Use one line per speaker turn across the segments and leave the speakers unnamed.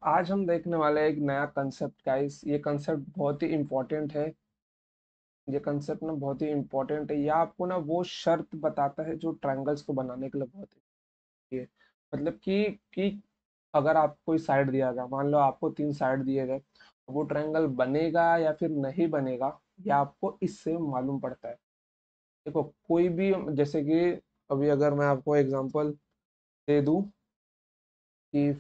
आज हम देखने वाले हैं एक नया कंसेप्ट गाइस। ये कंसेप्ट बहुत ही इम्पोर्टेंट है। ये कंसेप्ट ना बहुत ही इम्पोर्टेंट है। ये आपको ना वो शर्त बताता है जो ट्रायंगल्स को बनाने के लिए बहुत ही है। मतलब कि अगर आपको कोई साइड दिया गया, मान लो आपको 3 साइड दिए गए, वो ट्रायंगल बनेगा या फिर नहीं बनेगा, या आपको इससे मालूम पड़ता है। देखो कोई भी, जैसे कि अभी अगर मैं आपको एग्जांपल दे दूं कि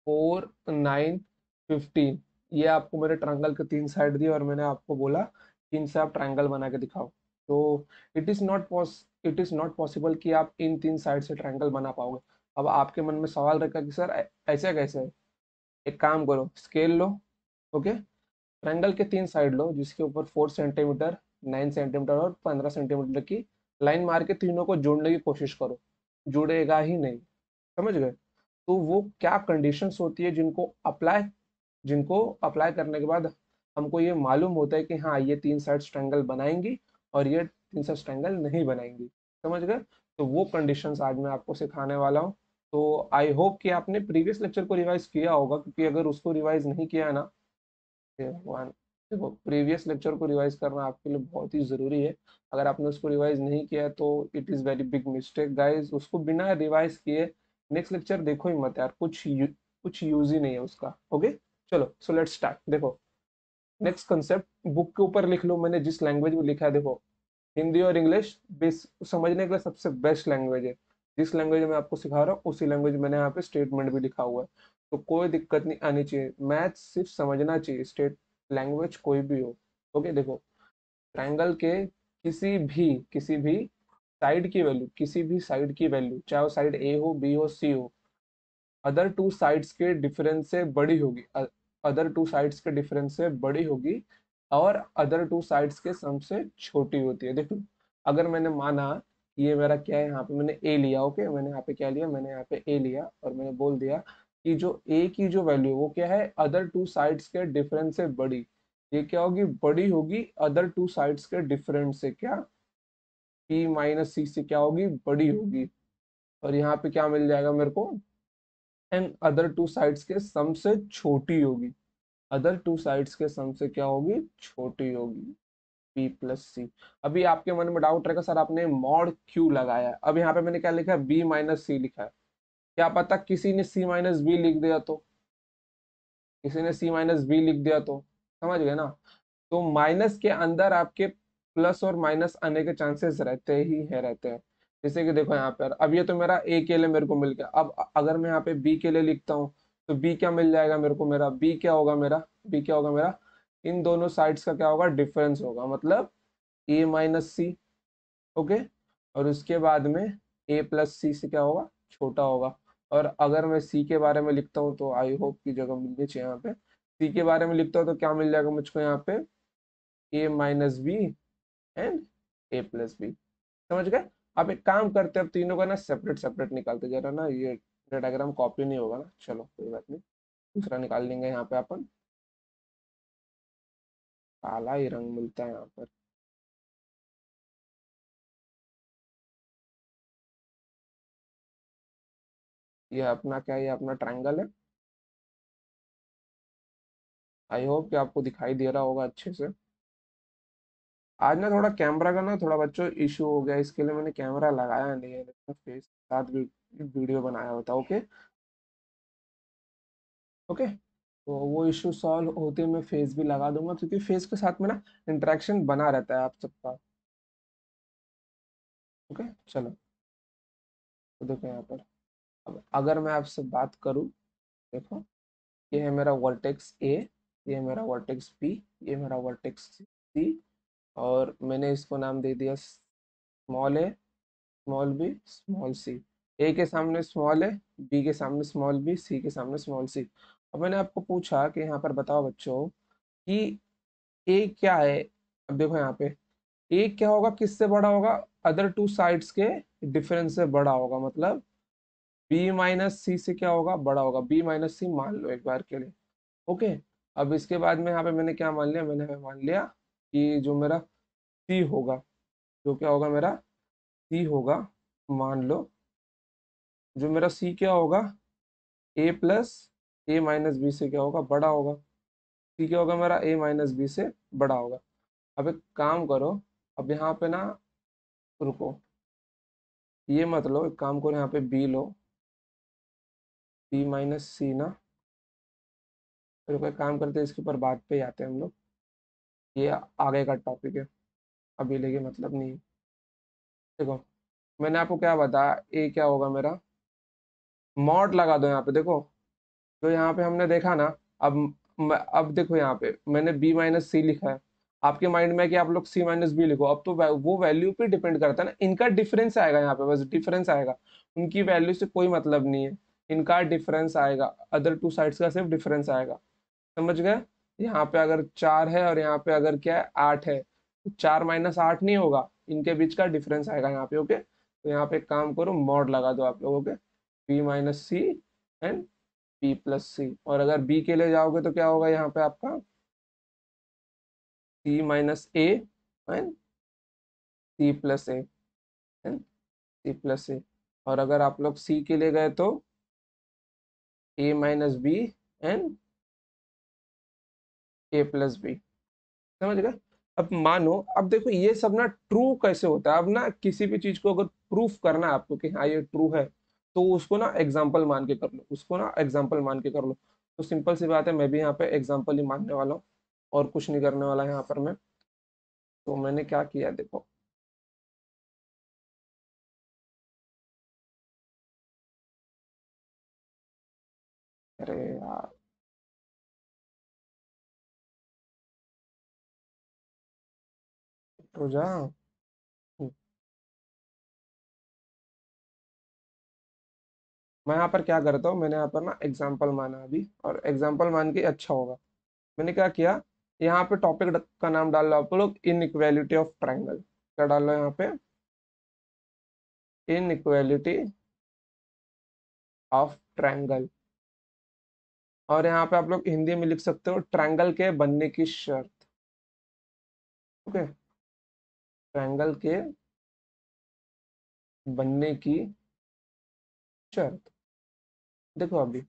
4, 9, 15, ये आपको मेरे ट्रायंगल के 3 साइड दिए और मैंने आपको बोला कि इनसे आप ट्रायंगल बना के दिखाओ। तो इट इज नॉट पॉसिबल कि आप इन 3 साइड से ट्रायंगल बना पाओगे। अब आपके मन में सवाल रखा कि सर ऐसे कैसे है। एक काम करो, स्केल लो। ओके, ट्रायंगल के 3 साइड लो जिसके ऊपर 4 सेंटीमीटर, 9 सेंटीमीटर और 15 सेंटीमीटर की लाइन मार के तीनों को जोड़ने की कोशिश करो। जुड़ेगा ही नहीं। समझ गए? तो वो क्या कंडीशंस होती है जिनको अप्लाई करने के बाद हमको ये मालूम होता है कि हाँ ये 3 साइड ट्रायंगल बनाएंगी और ये 3 साइड ट्रायंगल नहीं बनाएंगी। समझ गए? तो वो कंडीशंस आज मैं आपको सिखाने वाला हूँ। तो आई होप कि आपने प्रीवियस लेक्चर को रिवाइज किया होगा, क्योंकि अगर उसको रिवाइज नहीं किया है ना, हे भगवान, देखो प्रीवियस लेक्चर को रिवाइज करना आपके लिए बहुत ही जरूरी है। अगर आपने उसको रिवाइज नहीं किया है तो it is very big mistake guys. उसको बिना रिवाइज किए नेक्स्ट लेक्चर देखो ही मत यार, कुछ यूज ही नहीं है उसका। ओके, चलो सो लेट्स स्टार्ट। देखो, नेक्स्ट कंसेप्ट बुक के ऊपर लिख लो, मैंने जिस लैंग्वेज में लिखा है। देखो, हिंदी और इंग्लिश बेस समझने के लिए सबसे बेस्ट लैंग्वेज है। जिस लैंग्वेज में आपको सिखा रहा हूँ उसी लैंग्वेज में मैंने यहाँ पे स्टेटमेंट भी लिखा हुआ है। तो कोई दिक्कत नहीं आनी चाहिए, मैथ सिर्फ समझना चाहिए, स्टेट लैंग्वेज कोई भी हो। ओके, देखो, ट्रायंगल के किसी भी साइड की वैल्यू, किसी भी साइड की वैल्यू, चाहे वो साइड ए हो, बी हो, सी हो, अदर टू साइड्स के डिफरेंस से बड़ी होगी। अदर टू साइड्स के डिफरेंस से बड़ी होगी और अदर टू साइड्स के सम से छोटी होती है। देखो, अगर मैंने माना कि ये मेरा क्या है, यहाँ पे मैंने ए लिया। ओके, मैंने यहाँ पे क्या लिया, मैंने यहाँ पे ए लिया और मैंने बोल दिया कि जो ए की जो वैल्यू वो क्या है, अदर टू साइड्स के डिफरेंस से बड़ी। ये क्या होगी, बड़ी होगी अदर टू साइड्स के डिफरेंस से। क्या, पी माइनस सी से क्या होगी, बड़ी होगी। और यहाँ पे क्या मिल जाएगा मेरे को, एंड अदर टू साइड्स के सम से छोटी होगी। अदर टू साइड्स के सम से क्या होगी, छोटी होगी। बी प्लस सी। अभी आपके मन में डाउट रहेगा, सर आपने मॉड क्यों लगाया है। अब यहाँ पे मैंने क्या लिखा है, बी माइनस सी लिखा है। क्या पता किसी ने सी माइनस बी लिख दिया तो, किसी ने सी माइनस बी लिख दिया तो। समझ गए ना? तो माइनस के अंदर आपके प्लस और माइनस आने के चांसेस रहते ही है, रहते हैं। जैसे कि देखो यहाँ पर, अब ये तो मेरा ए के लिए मेरे को मिल गया। अब अगर मैं यहाँ पे बी के लिए लिखता हूँ तो बी क्या मिल जाएगा मेरे को, मेरा बी क्या होगा, मेरा इन दोनों साइड्स का क्या होगा, डिफरेंस होगा। मतलब ए माइनस सी। ओके, और उसके बाद में ए प्लस सी से क्या होगा, छोटा होगा। और अगर मैं सी के बारे में लिखता हूँ तो आई होप की जगह मिलनी चाहिए यहाँ पे, सी के बारे में लिखता हूँ तो क्या मिल जाएगा मुझको यहाँ पे, A minus B and A plus B. समझ गए? आप एक काम करते हैं, अब तीनों का ना सेपरेट सेपरेट निकालते जरा ना, ये डायग्राम कॉपी नहीं होगा ना। चलो कोई बात नहीं, दूसरा निकाल लेंगे यहाँ पे अपन। काला ही रंग मिलता है यहाँ पर। ये अपना क्या है, ये अपना ट्रायंगल है। आई होप कि आपको दिखाई दे रहा होगा अच्छे से। आज ना थोड़ा कैमरा का ना थोड़ा बच्चों इशू हो गया, इसके लिए मैंने कैमरा लगाया नहीं है, फेस के साथ भी वीडियो बनाया होता। ओके, ओके, तो वो इशू सॉल्व होते मैं फेस भी लगा दूंगा, क्योंकि फेस के साथ में ना इंटरेक्शन बना रहता है आप सबका। ओके, चलो, तो देखो यहाँ पर, अब अगर मैं आपसे बात करूँ, देखो, ये है मेरा वर्टेक्स ए, ये है मेरा वर्टेक्स बी, ये मेरा वर्टेक्स सी, और मैंने इसको नाम दे दिया स्मॉल ए, स्मॉल बी, स्मॉल सी। ए के सामने स्मॉल ए, बी के सामने स्मॉल बी, सी के सामने स्मॉल सी। अब मैंने आपको पूछा कि यहाँ पर बताओ बच्चों कि ए क्या है। अब देखो यहाँ पे, ए क्या होगा, किससे बड़ा होगा, अदर टू साइड्स के डिफरेंस से बड़ा होगा। मतलब बी माइनस सी से क्या होगा, बड़ा होगा। बी माइनस सी मान लो एक बार के लिए। ओके, अब इसके बाद में यहाँ पे मैंने क्या मान लिया, मैंने मान लिया कि जो मेरा सी होगा, जो क्या होगा मेरा सी होगा, मान लो जो मेरा सी क्या होगा, ए प्लस ए माइनस बी से क्या होगा, बड़ा होगा। सी क्या होगा मेरा, ए माइनस बी से बड़ा होगा। अब एक काम करो, अब यहाँ पे ना, रुको, ये मत लो, एक काम करो, यहाँ पे बी लो, बी माइनस सी ना। फिर कोई काम करते हैं, इसके ऊपर बात पे ही आते हैं हम लोग, ये आगे का टॉपिक है, अभी लेके मतलब नहीं है। देखो, मैंने आपको क्या बताया, ए क्या होगा मेरा, मॉड लगा दो यहाँ पे, देखो जो यहाँ पे हमने देखा ना। अब अब देखो यहाँ पे मैंने बी माइनस सी लिखा है, आपके माइंड में है कि आप लोग सी माइनस बी लिखो। अब तो वो वैल्यू पे डिपेंड करता है ना, इनका डिफरेंस आएगा यहाँ पे, बस डिफरेंस आएगा, उनकी वैल्यू से कोई मतलब नहीं है, इनका डिफरेंस आएगा, अदर टू साइड्स का सिर्फ डिफरेंस आएगा। समझ गए। यहाँ पे अगर 4 है और यहाँ पे अगर क्या है, 8 है, तो 4 - 8 नहीं होगा, इनके बीच का डिफरेंस आएगा यहाँ पे। ओके, तो यहाँ पे एक काम करो, मॉड लगा दो आप लोगों के, B minus C and B plus C. और अगर बी के लिए जाओगे तो क्या होगा यहाँ पे आपका, C minus A and C plus A and C plus A. और अगर आप लोग सी के लिए गए तो A minus B and A plus B. समझ गए। अब मानो, अब देखो ये सब ना ट्रू कैसे होता है, अब ना किसी भी चीज को अगर प्रूफ करना है आपको कि हाँ ये ट्रू है, तो उसको ना एग्जाम्पल मान के कर लो, उसको ना एग्जाम्पल मान के कर लो। तो सिंपल सी बात है, मैं भी यहाँ पे एग्जाम्पल ही मानने वाला हूँ, और कुछ नहीं करने वाला यहाँ पर मैं। तो मैंने क्या किया देखो, अरे यार, तो जा, मैं यहाँ पर क्या करता हूँ, मैंने यहाँ पर ना एग्जाम्पल माना अभी, और एग्जाम्पल मान के अच्छा होगा। मैंने क्या किया, यहाँ पे टॉपिक का नाम डाल लो आप लोग, इनइक्वालिटी ऑफ ट्राइंगल। क्या डाल लो यहाँ पे, इनइक्वालिटी ऑफ ट्रायंगल। और यहाँ पे आप लोग हिंदी में लिख सकते हो, ट्रायंगल के बनने की शर्त। ओके, ट्रायंगल के बनने की शर्त। देखो अभी,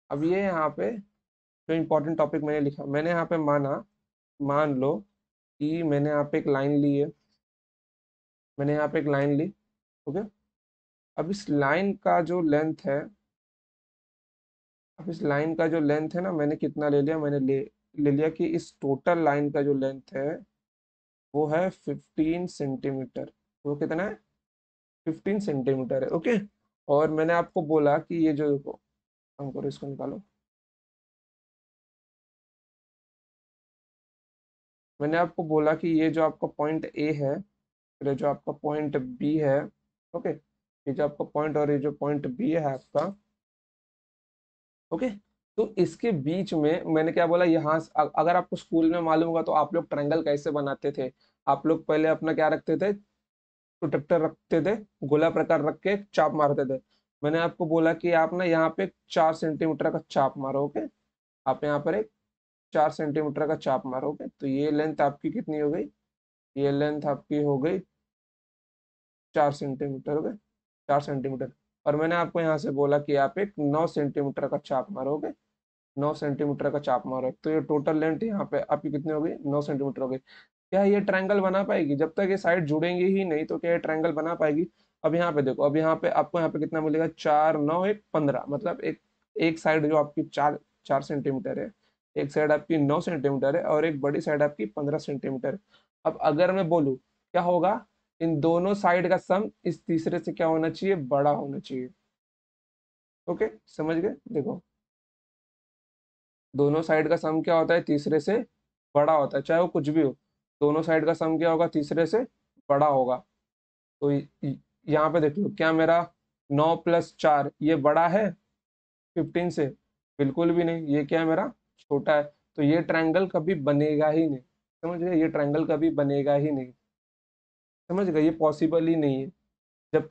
अब ये यहाँ पे जो इंपॉर्टेंट टॉपिक मैंने लिखा, मैंने यहाँ पे माना, मान लो कि मैंने यहाँ पे एक लाइन ली है, मैंने यहाँ पे एक लाइन ली। ओके, अब इस लाइन का जो लेंथ है, अब इस लाइन का जो लेंथ है ना, मैंने कितना ले लिया, मैंने ले लिया कि इस टोटल लाइन का जो लेंथ है वो है 15 सेंटीमीटर। वो कितना है, 15 सेंटीमीटर है। ओके, और मैंने आपको बोला कि ये जो, देखो, हम करो इसको निकालो, मैंने आपको बोला कि ये जो आपका पॉइंट ए है, फिर ये जो आपका पॉइंट बी है, ओके, ये जो आपका पॉइंट और ये जो पॉइंट बी है आपका, ओके, तो इसके बीच में मैंने क्या बोला, यहाँ अगर आपको स्कूल में मालूम होगा तो आप लोग ट्रायंगल कैसे बनाते थे, आप लोग पहले अपना क्या रखते थे, प्रोटेक्टर रखते थे, गोला प्रकार रख के चाप मारते थे। मैंने आपको बोला कि आप ना यहाँ पे 4 सेंटीमीटर का चाप मारोगे, आप यहाँ पर एक 4 सेंटीमीटर का चाप मारोगे, तो ये लेंथ आपकी कितनी हो गई, ये लेंथ आपकी हो गई 4 सेंटीमीटर, हो गए 4 सेंटीमीटर। और मैंने आपको यहाँ से बोला कि आप एक 9 सेंटीमीटर का चाप मारोगे, 9 सेंटीमीटर का चाप मारो, तो ये टोटल लेंथ यहाँ पे आपकी कितनी हो गई, 9 सेंटीमीटर हो गई। क्या ये ट्रायंगल बना पाएगी, जब तक ये साइड जुड़ेंगे ही नहीं तो क्या ये ट्रायंगल बना पाएगी। अब यहाँ पे देखो, अब यहाँ पे आपको यहाँ पे कितना मिलेगा, 4 9 1 15, मतलब एक एक साइड जो आपकी 4 4 सेंटीमीटर है, एक साइड आपकी 9 सेंटीमीटर है, और एक बड़ी साइड आपकी 15 सेंटीमीटर है। अब अगर मैं बोलूँ क्या होगा, इन दोनों साइड का सम इस तीसरे से क्या होना चाहिए, बड़ा होना चाहिए। ओके, समझ गए। देखो, दोनों साइड का सम क्या होता है, तीसरे से बड़ा होता है, चाहे वो कुछ भी हो, दोनों साइड का सम क्या होगा, तीसरे से बड़ा होगा। तो यहाँ पे देख लो, क्या मेरा 9 + 4 ये बड़ा है 15 से, बिल्कुल भी नहीं, ये क्या है मेरा छोटा है। तो ये ट्रायंगल कभी बनेगा ही नहीं। समझ गए, ये ट्रायंगल कभी बनेगा ही नहीं। समझ गए, ये पॉसिबल ही नहीं है। जब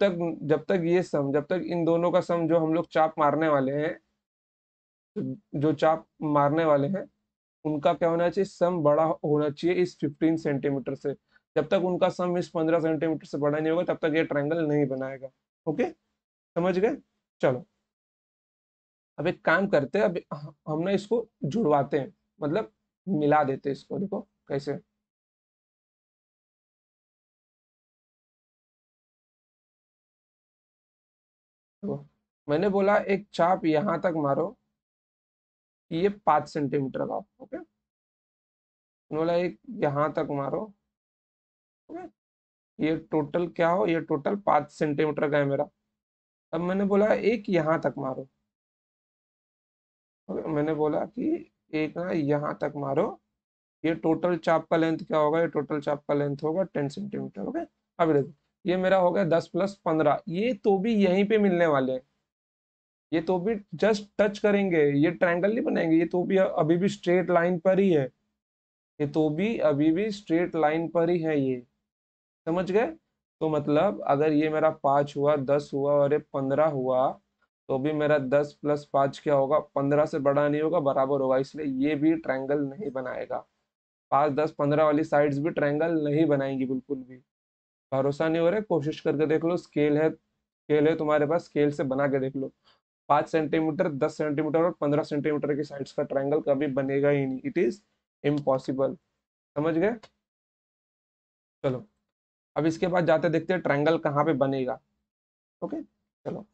तक ये सम, जब तक इन दोनों का सम जो हम लोग चाप मारने वाले हैं, जो चाप मारने वाले हैं, उनका क्या होना चाहिए, सम बड़ा होना चाहिए इस 15 सेंटीमीटर से। जब तक उनका सम इस 15 सेंटीमीटर से बड़ा नहीं होगा, तब तक ये ट्रायंगल नहीं बनाएगा। ओके, समझ गए। चलो, अब एक काम करते हैं, अब हम ना इसको जुड़वाते हैं, मतलब मिला देते हैं इसको। देखो कैसे। देखो, मैंने बोला एक चाप यहां तक मारो, ये 5 सेंटीमीटर का। ओके। मैंने बोला एक यहां तक मारो। ओके। ये टोटल क्या हो, ये टोटल 5 सेंटीमीटर का है मेरा। अब मैंने बोला एक यहाँ तक मारो। ओके, मैंने बोला कि एक ना यहाँ तक मारो। ये टोटल चाप का लेंथ क्या होगा, ये टोटल चाप का लेंथ होगा 10 सेंटीमीटर। ओके। अब देखो, ये मेरा हो गया 10 + 15, ये तो भी यहीं पे मिलने वाले हैं। ये तो भी जस्ट टच करेंगे, ये ट्रायंगल नहीं बनाएंगे, ये तो भी अभी भी स्ट्रेट लाइन पर ही है। ये तो भी अभी भी स्ट्रेट लाइन पर ही है ये। समझ गए। तो मतलब अगर ये मेरा 5 हुआ, 10 हुआ और ये 15 हुआ, तो भी मेरा 10 + 5 क्या होगा, 15 से बड़ा नहीं होगा, बराबर होगा, इसलिए ये भी ट्रायंगल नहीं बनाएगा। 5, 10, 15 वाली साइड्स भी ट्रायंगल नहीं बनाएंगी बिल्कुल भी। भरोसा नहीं हो रहा है, कोशिश करके देख लो, स्केल है तुम्हारे पास, स्केल से बना के देख लो। 5 सेंटीमीटर, 10 सेंटीमीटर और 15 सेंटीमीटर की साइड्स का ट्रायंगल कभी बनेगा ही नहीं, इट इज इम्पॉसिबल। समझ गए। चलो, अब इसके बाद जाते देखते हैं ट्रायंगल कहाँ पे बनेगा। ओके। चलो,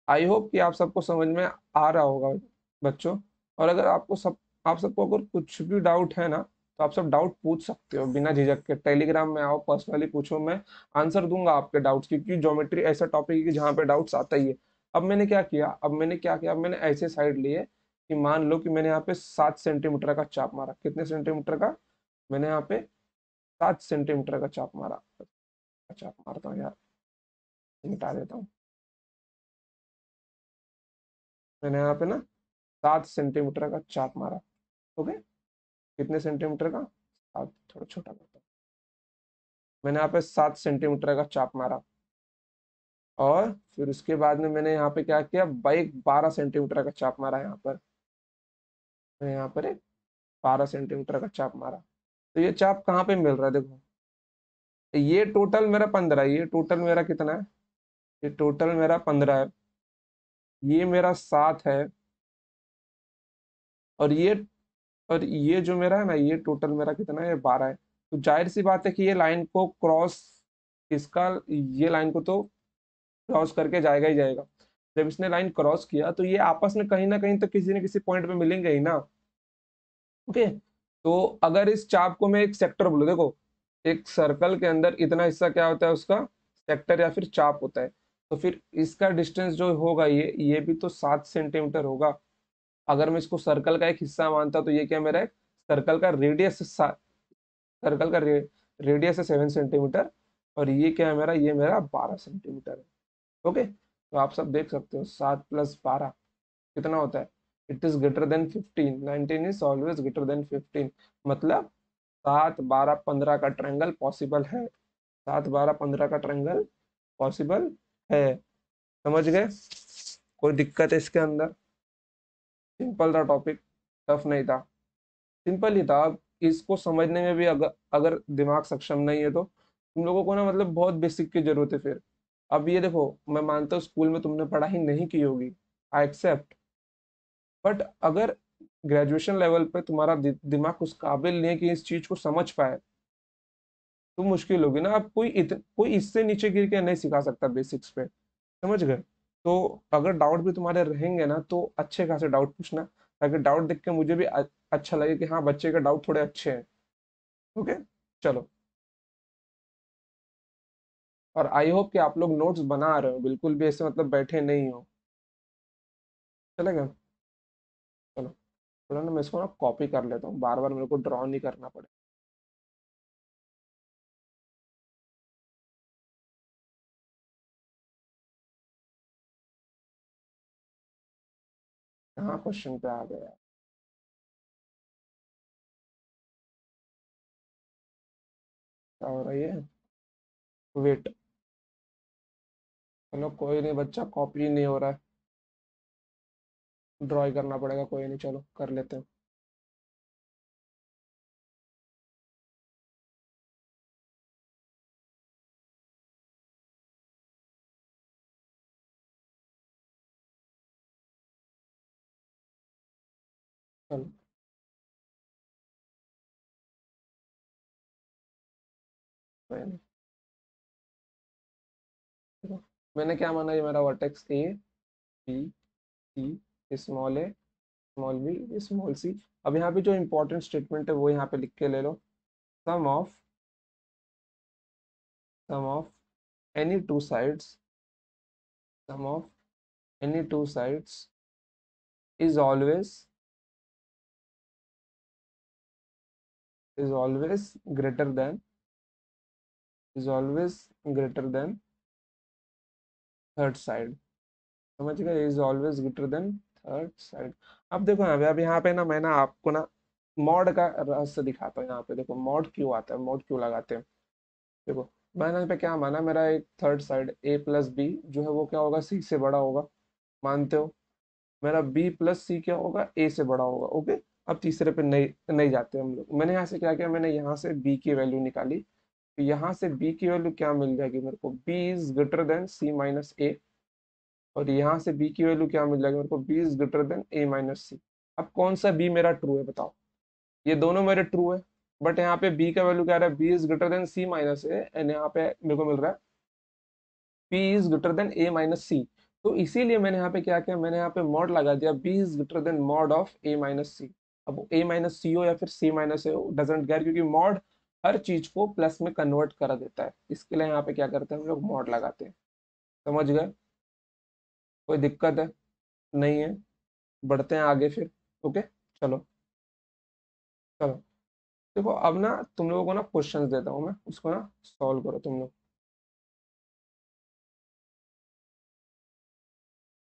आई होप कि आप सबको समझ में आ रहा होगा बच्चों। और अगर आपको सब आप सबको अगर कुछ भी डाउट है ना, तो आप सब डाउट पूछ सकते हो बिना झिझक के। टेलीग्राम में आओ, पर्सनली पूछो, मैं आंसर दूंगा आपके डाउट्स, क्योंकि ज्योमेट्री ऐसा टॉपिक है कि जहाँ पे डाउट्स आता ही है। अब मैंने ऐसे साइड लिए कि मान लो कि मैंने यहाँ पे 7 सेंटीमीटर का चाप मारा। कितने सेंटीमीटर का? मैंने यहाँ पे 7 सेंटीमीटर का चाप मारा। चाप मारता हूँ यार, मिटा देता हूँ। मैंने यहाँ पे ना 7 सेंटीमीटर का चाप मारा। ओके। कितने सेंटीमीटर का? 7, थोड़ा छोटा करता हूँ। मैंने यहाँ पे 7 सेंटीमीटर का चाप मारा। और फिर उसके बाद में मैंने यहाँ पे क्या किया, बाइक 12 सेंटीमीटर का चाप मारा यहाँ पर। मैंने यहाँ पर एक 12 सेंटीमीटर का चाप मारा। तो ये चाप कहाँ पे मिल रहा है, देखो। ये टोटल मेरा 15 है, ये टोटल मेरा कितना है, ये टोटल मेरा 15 है। ये मेरा 7 है। और ये जो मेरा है ना, ये टोटल मेरा कितना है, ये 12 है। तो जाहिर सी बात है कि ये लाइन को क्रॉस, इसका, ये लाइन को तो क्रॉस करके जाएगा ही जाएगा। जब इसने लाइन क्रॉस किया तो ये आपस में कहीं ना कहीं तो किसी न किसी पॉइंट पे मिलेंगे ही ना। ओके। तो अगर इस चाप को मैं एक सेक्टर बोलूं, देखो, एक सर्कल के अंदर इतना हिस्सा क्या होता है उसका, सेक्टर या फिर चाप होता है। तो फिर इसका डिस्टेंस जो होगा, ये भी तो 7 सेंटीमीटर होगा। अगर मैं इसको सर्कल का एक हिस्सा मानता तो ये क्या मेरा एक सर्कल का रेडियस, सर्कल का रेडियस है 7 सेंटीमीटर। और ये क्या है मेरा, ये मेरा 12 सेंटीमीटर है। ओके। तो आप सब देख सकते हो 7 + 12 कितना होता है। It is greater then 15, 19 is always greater then 15। मतलब 7, 12, 15 का ट्रायंगल पॉसिबल है। 7, 12, 15 का ट्रायंगल पॉसिबल है। समझ गए। कोई दिक्कत है इसके अंदर? सिंपल था टॉपिक, टफ नहीं था, सिंपल ही था। अब इसको समझने में भी अगर दिमाग सक्षम नहीं है तो तुम लोगों को ना, मतलब बहुत बेसिक की जरूरत है फिर। अब ये देखो, मैं मानता हूँ स्कूल में तुमने पढ़ाई नहीं की होगी, आई एक्सेप्ट। बट अगर ग्रेजुएशन लेवल पे तुम्हारा दिमाग उस काबिल नहीं है कि इस चीज को समझ पाए, तो मुश्किल होगी ना। अब कोई इससे नीचे गिर के नहीं सिखा सकता बेसिक्स पे। समझ गए। तो अगर डाउट भी तुम्हारे रहेंगे ना, तो अच्छे खासे डाउट पूछना, ताकि डाउट देख के मुझे भी अच्छा लगे कि हाँ, बच्चे के डाउट थोड़े अच्छे हैं। ओके। चलो। और आई होप कि आप लोग नोट्स बना रहे हो, बिल्कुल भी ऐसे मतलब बैठे नहीं हो। चलेगा। चलो, थोड़ा ना मैं इसको ना कॉपी कर लेता हूँ, बार बार मेरे को ड्रॉ नहीं करना पड़े। हाँ, क्वेश्चन पे आ गया। क्या हो रहा है ये? वेट। चलो कोई नहीं बच्चा, कॉपी नहीं हो रहा है, ड्रॉ ही करना पड़ेगा, कोई नहीं, चलो कर लेते हैं। चलो मैंने देखो, मैंने क्या माना, ये मेरा vertex A B C, small B small C. अब यहाँ पे जो इंपॉर्टेंट स्टेटमेंट है वो यहाँ पे लिख के ले लो। Sum of sum of any two sides sum of any two sides is always always greater than is always greater than third side. समझ गए, is always greater than third side. अब देखो यहाँ पे, अब यहाँ पे ना मैं ना आपको ना मॉड का रहस्य दिखाता हूँ। यहाँ पे देखो मॉड क्यों आता है, मॉड क्यों लगाते हैं। देखो मैंने यहाँ पे क्या माना, मेरा एक थर्ड साइड ए प्लस बी जो है वो क्या होगा, सी से बड़ा होगा, मानते हो। मेरा बी प्लस सी क्या होगा, ए से बड़ा होगा, ओके। अब तीसरे पे नहीं नहीं जाते हम लोग। मैंने यहाँ से क्या किया, मैंने यहाँ से बी की वैल्यू निकाली। तो यहाँ से बी की वैल्यू क्या मिल जाएगी मेरे को, B is greater than C minus A. और यहाँ से बी की वैल्यू क्या मिल जाएगी मेरे को, B is greater than A minus C. अब कौन सा बी मेरा ट्रू है बताओ। ये दोनों मेरे ट्रू है, बट यहाँ पे बी का वैल्यू क्या रहा है, B is greater than C minus A, and यहाँ पे मेरे को मिल रहा है B is greater than A minus C. तो इसीलिए मैंने यहाँ पे क्या किया, मैंने यहाँ पे मॉड लगा दिया, B is greater than mod of A minus C. अब ए माइनस सी हो या फिर सी माइनस ए हो, डजेंट केयर, क्योंकि मॉड हर चीज को प्लस में कन्वर्ट करा देता है। इसके लिए यहाँ पे क्या करते हैं हम लोग, मॉड लगाते हैं। समझ गए, कोई दिक्कत है, नहीं है। बढ़ते हैं आगे फिर, ओके। चलो चलो, देखो अब ना तुम लोगों को ना क्वेश्चंस देता हूँ मैं, उसको ना सॉल्व करो तुम लोग।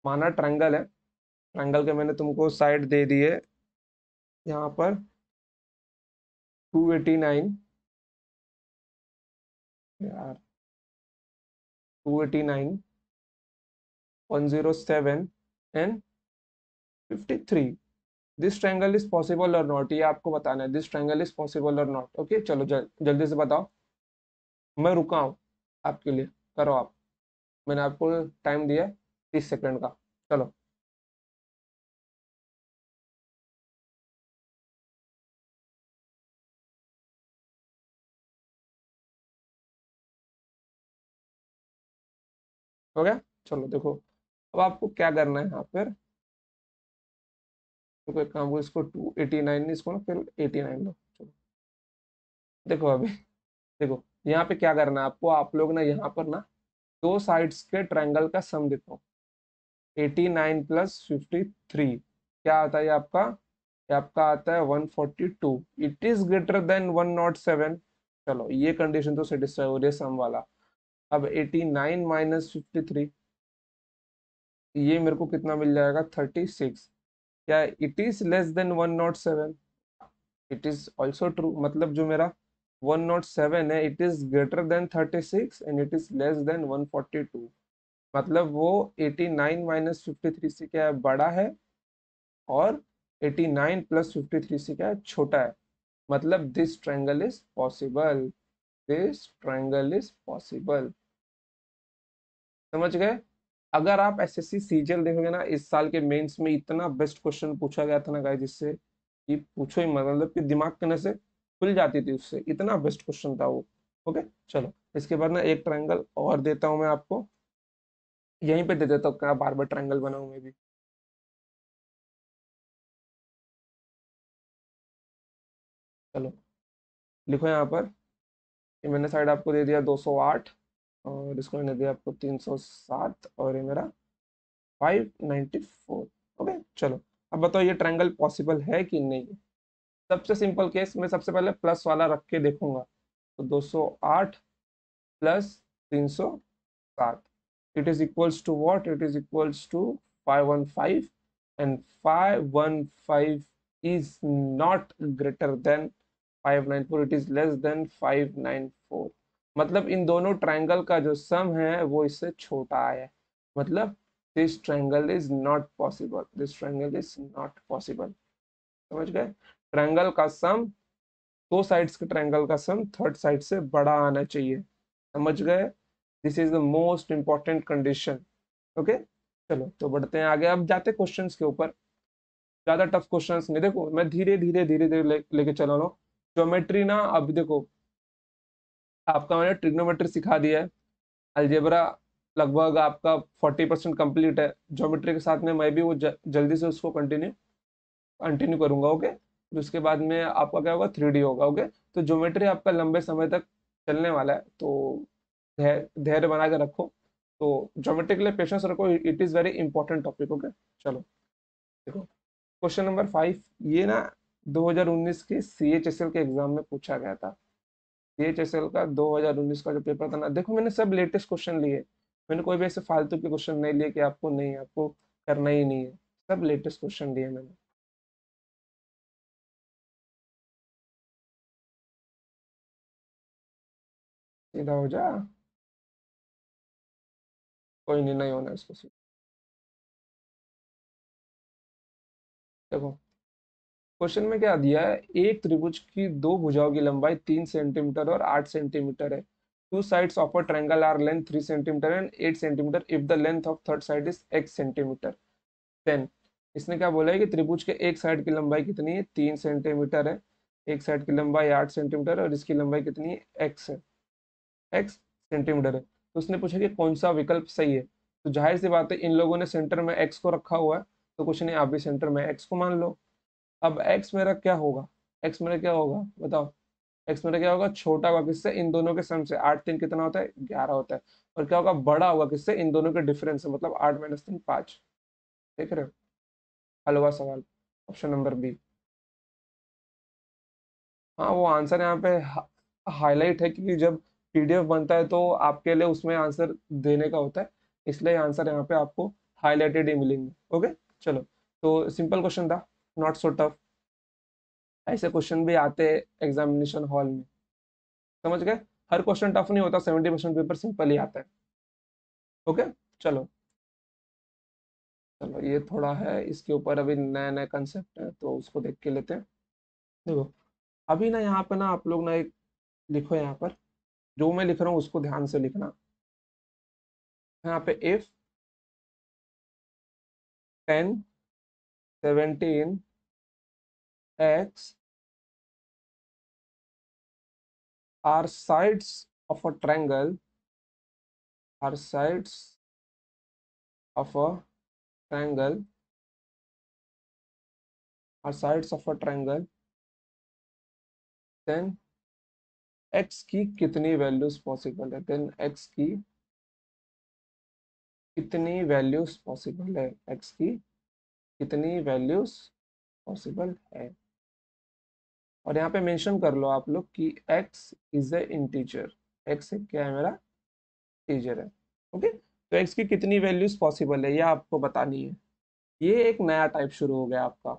माना ट्रायंगल है, ट्रायंगल के मैंने तुमको साइड दे दी है यहाँ पर 289, यार 289, 107 and 53। This triangle is possible और नॉट, ये आपको बताना है, दिस ट्रायंगल इज पॉसिबल और नॉट, ओके। चलो जल्दी से बताओ, मैं रुका हूँ आपके लिए, करो आप। मैंने आपको टाइम दिया 30 सेकंड का। चलो। हो गया, चलो देखो। अब आपको क्या करना है यहाँ पर, तो कोई काम को, इसको 289, इसको ना फिर 89 लो, चलो। देखो अभी, देखो यहाँ पे क्या करना है आपको, आप लोग ना यहाँ पर ना दो साइड्स के ट्रायंगल का सम देखो। 89 + 53 क्या आता है ये आपका, ये आपका आता है 142। It is greater then 107। चलो ये कंडीशन तो सेटिस्फाई हो रही है सम वाला। अब 89 - 53, ये मेरे को कितना मिल जाएगा, 36। क्या it is less then 107, it is also true. मतलब जो मेरा 107 है, it is greater then 36 and it is less then 142। मतलब वो 89 - 53 से क्या है, बड़ा है, और 89 + 53 से क्या है, छोटा है। मतलब this triangle is possible, this triangle is possible. समझ गए। अगर आप एसएससी सीजीएल देखोगे ना, इस साल के मेंस में इतना बेस्ट क्वेश्चन पूछा गया था ना गाइस, जिससे कि पूछो ही मत, मतलब कि दिमाग करने से खुल जाती थी उससे, इतना बेस्ट क्वेश्चन था वो। ओके। चलो इसके बाद ना एक ट्रायंगल और देता हूं मैं आपको, यहीं पे दे देता हूँ, क्या बार बार ट्रायंगल बनाऊं मैं भी। चलो लिखो यहाँ पर, ये मैंने साइड आपको दे दिया 208, और इसको मैंने दिया आपको 307, और ये मेरा 594। ओके चलो। अब बताओ ये ट्रायंगल पॉसिबल है कि नहीं। सबसे सिंपल केस में सबसे पहले प्लस वाला रख के देखूंगा। तो 208 plus 307, it is equals to what, it is equals to 515। And 515 is not greater than 594, it is less than 594। मतलब इन दोनों ट्रायंगल का जो सम है वो इससे छोटा है। मतलब this triangle is not possible, this triangle is not possible. समझ गए, ट्रायंगल का सम, दो साइड्स के ट्रायंगल का सम थर्ड साइड से बड़ा आना चाहिए। समझ गए, this is the most important condition. Okay. चलो तो बढ़ते हैं आगे, अब जाते क्वेश्चंस के ऊपर। ज्यादा टफ क्वेश्चंस नहीं। देखो मैं धीरे धीरे लेके चला रहा हूँ। ज्योमेट्री ना, अब देखो आपका मैंने ट्रिग्नोमेट्री सिखा दिया है, अलजेब्रा लगभग आपका 40% कंप्लीट है। ज्योमेट्री के साथ में मैं भी वो जल्दी से उसको कंटिन्यू कंटिन्यू करूंगा। ओके, फिर उसके बाद में आपका क्या होगा, 3D होगा। ओके, तो ज्योमेट्री आपका लंबे समय तक चलने वाला है, तो धैर्य धैर्य बना के रखो। तो ज्योमेट्री के लिए पेशेंस रखो, it is very important topic. Okay, चलो देखो क्वेश्चन नंबर 5। ये ना 2019 के CHSL के एग्जाम में पूछा गया था। CHSL का 2019 का जो पेपर था ना, देखो मैंने सब लेटेस्ट क्वेश्चन लिए। मैंने कोई भी ऐसे फालतू के क्वेश्चन नहीं लिए कि आपको नहीं, आपको करना ही नहीं है। सब लेटेस्ट क्वेश्चन लिए मैंने। सीधा हो जा, कोई नहीं, नहीं होना इसको सीधा। देखो क्वेश्चन में क्या दिया है, एक त्रिभुज की दो भुजाओं की लंबाई 3 सेंटीमीटर और 8 सेंटीमीटर है। Two sides of a triangle are length 3 centimetre and 8 centimetre if the length of third side is x centimetre. Then इसने क्या बोला है कि त्रिभुज के एक साइड की लंबाई कितनी है, 3 सेंटीमीटर है। एक साइड की लंबाई 8 सेंटीमीटर और इसकी लंबाई कितनी है, एक्स है, एक्स सेंटीमीटर है। तो उसने पूछा कि कौन सा विकल्प सही है। तो जाहिर सी बात है, इन लोगों ने सेंटर में एक्स को रखा हुआ है, तो कुछ नहीं, आप भी सेंटर में एक्स को मान लो। अब एक्स मेरा क्या होगा, एक्स मेरा क्या होगा बताओ। एक्स मेरा क्या होगा, छोटा होगा किससे, इन दोनों के सम से। 8 3 कितना होता है, 11 होता है। और क्या होगा, बड़ा होगा किससे, इन दोनों के डिफरेंस से, मतलब 8 - 3 5। देख रहे हो, हल हुआ सवाल, ऑप्शन नंबर बी। हाँ वो आंसर यहाँ पे हाईलाइट है, क्योंकि जब PDF बनता है तो आपके लिए उसमें आंसर देने का होता है, इसलिए आंसर यहाँ पे आपको हाईलाइटेड ही मिलेंगे। ओके, चलो। तो सिंपल क्वेश्चन था, नॉट सो टफ। ऐसे क्वेश्चन भी आते हैं एग्जामिनेशन हॉल में, समझ गए। हर क्वेश्चन टफ नहीं होता, 70% पेपर सिंपल ही आता है। ओके, चलो। चलो ये थोड़ा है, इसके ऊपर अभी नया नया कंसेप्ट है, तो उसको देख के लेते हैं। देखो अभी ना यहाँ पे ना आप लोग ना एक लिखो, यहाँ पर जो मैं लिख रहा हूँ उसको ध्यान से लिखना। यहाँ पे if 10 17 x are sides of a triangle, are sides of a triangle, are sides of a triangle, then x की कितनी वैल्यूज पॉसिबल है, देन x की कितनी वैल्यूज पॉसिबल है, x की कितनी वैल्यूज पॉसिबल है। और यहाँ पे मेंशन कर लो आप लोग कि x is a integer, x एक क्या है मेरा, इंटीजर है। ओके, तो x की कितनी वैल्यूज पॉसिबल है ये आपको बतानी है। ये एक नया टाइप शुरू हो गया आपका,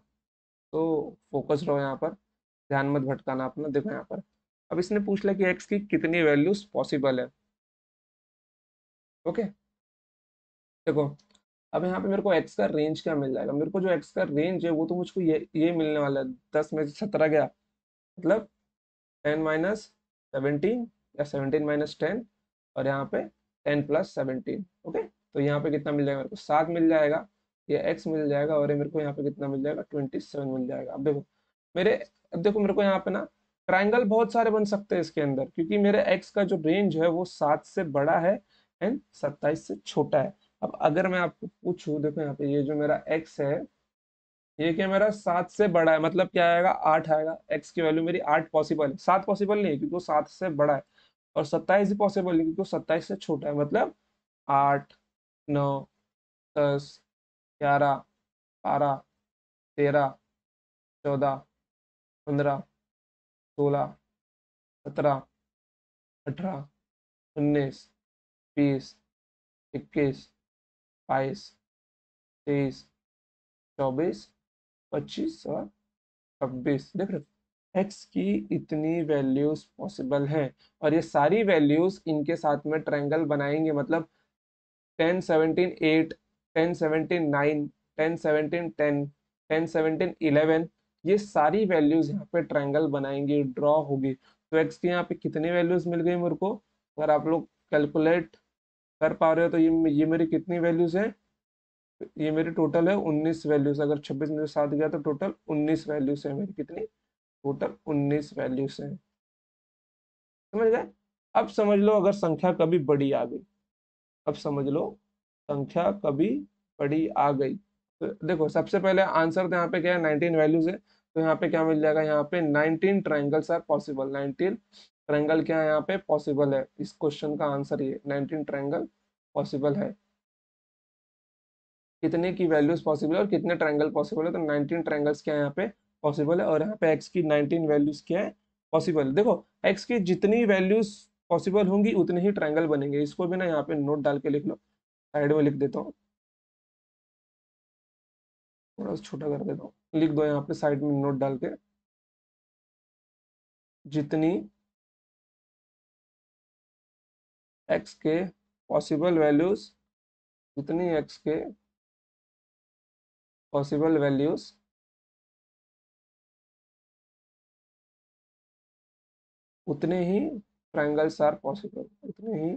तो फोकस रहो यहाँ पर, ध्यान मत भटकाना अपना। देखो यहाँ पर अब इसने पूछ लिया कि x की कितनी वैल्यूज पॉसिबल है। ओके, देखो अब यहाँ पे मेरे को x का रेंज क्या मिल जाएगा, मेरे को जो x का रेंज है वो तो मुझको ये मिलने वाला है, 10 में से 17 गया, मतलब 10 - 17 या 17 - 10, और यहाँ पे 10 + 17। ओके, तो यहाँ पे कितना मिल जाएगा, मेरे को 7 मिल जाएगा, ये x मिल जाएगा, और ये मेरे को यहाँ पे कितना मिल जाएगा, 27 मिल जाएगा। अब देखो मेरे, अब देखो मेरे को यहाँ पे ना ट्राइंगल बहुत सारे बन सकते हैं इसके अंदर, क्योंकि मेरे x का जो रेंज है वो 7 से बड़ा है एंड 27 से छोटा है। अब अगर मैं आपको पूछूं, देखो यहाँ पे ये जो मेरा x है, ये क्या मेरा 7 से बड़ा है, मतलब क्या आएगा, 8 आएगा। x की वैल्यू मेरी 8 पॉसिबल है, 7 पॉसिबल नहीं है क्योंकि वो 7 से बड़ा है, और 27 भी पॉसिबल नहीं क्योंकि वो 27 से छोटा है। मतलब 8 9 10 11 12 13 14 15 16 17 18 19 20 21 22 23 24 25 और 26। देख रहे हो, एक्स की इतनी वैल्यूज पॉसिबल हैं, और ये सारी वैल्यूज इनके साथ में ट्रायंगल बनाएंगे, मतलब 10 17 8, 10 17 9, 10 17 10, 10 17 11, ये सारी वैल्यूज यहाँ पे ट्रायंगल बनाएंगी, ड्रॉ होगी। तो एक्स की यहाँ पे कितनी वैल्यूज मिल गई मेरे को, अगर आप लोग कैलकुलेट कर पा रहे हो तो ये मेरी कितनी वैल्यूज है, ये मेरी टोटल है 19 वैल्यूज, अगर 26 में से 7 गया तो टोटल 19 वैल्यूज है मेरी, कितनी, टोटल 19 वैल्यूज है। समझ गए? अब समझ लो अगर संख्या कभी बड़ी आ गई, अब समझ लो संख्या कभी बड़ी आ गई, तो देखो सबसे पहले आंसर तो यहाँ पे क्या है, 19 वैल्यूज है, तो यहाँ पे क्या मिल जाएगा, यहाँ पे 19 ट्रायंगल्स आर पॉसिबल, 19 ट्रायंगल क्या है यहाँ पे पॉसिबल है, इस क्वेश्चन का आंसर ये 19 ट्रायंगल पॉसिबल है। कितने की वैल्यूज पॉसिबल है और कितने ट्रायंगल पॉसिबल है, तो 19 ट्रायंगल्स क्या है यहाँ पे पॉसिबल है, और यहाँ पे एक्स की 19 वैल्यूज क्या है पॉसिबल। देखो एक्स की जितनी वैल्यूज पॉसिबल होंगी उतने ही ट्रायंगल बनेंगे, इसको भी ना यहाँ पे नोट डाल के लिख लो, साइड में लिख देता हूँ, थोड़ा सा छोटा कर देता हूँ, लिख दो यहाँ पे साइड में नोट डाल के, जितनी एक्स के पॉसिबल वैल्यूज, जितनी एक्स के पॉसिबल वैल्यूज, उतने ही ट्रायंगल्स आर पॉसिबल, उतने ही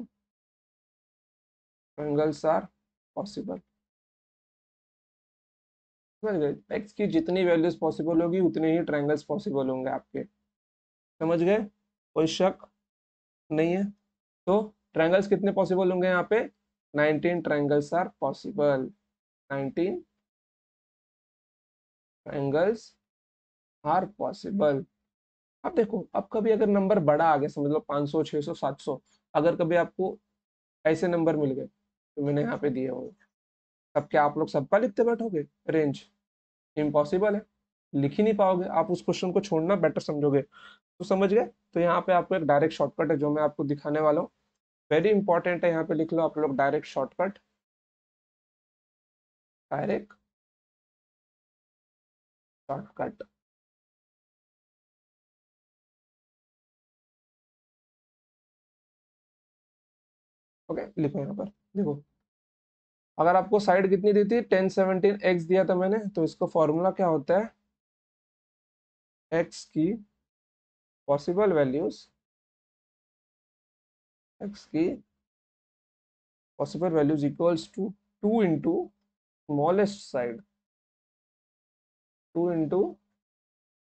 ट्रायंगल्स आर पॉसिबल। समझ गए? एक्स की जितनी वैल्यूज पॉसिबल होगी उतने ही ट्रायंगल्स पॉसिबल होंगे आपके। समझ गए? कोई शक नहीं है? तो ट्रायंगल्स कितने पॉसिबल होंगे यहाँ पे, 19 triangles are possible, 19 triangles are possible. अब देखो, अब कभी अगर नंबर बड़ा आ गया, समझ लो 500 600 700, अगर कभी आपको ऐसे नंबर मिल गए तो मैंने यहाँ पे दिए होंगे, तब क्या आप लोग सबका लिखते बैठोगे रेंज? इम्पॉसिबल है, लिख ही नहीं पाओगे आप, उस क्वेश्चन को छोड़ना बेटर समझोगे। तो समझ गए? तो यहाँ पे आपको एक डायरेक्ट शॉर्टकट है जो मैं आपको दिखाने वाला हूँ, वेरी इंपॉर्टेंट है, यहाँ पे लिख लो आप लोग direct shortcut, direct shortcut. Okay, लिखो यहाँ पर, देखो अगर आपको साइड कितनी दी थी, 1017 एक्स दिया था मैंने, तो इसका फॉर्मूला क्या होता है, एक्स की पॉसिबल वैल्यूज, एक्स की possible values equals to 2 into smallest side, 2 into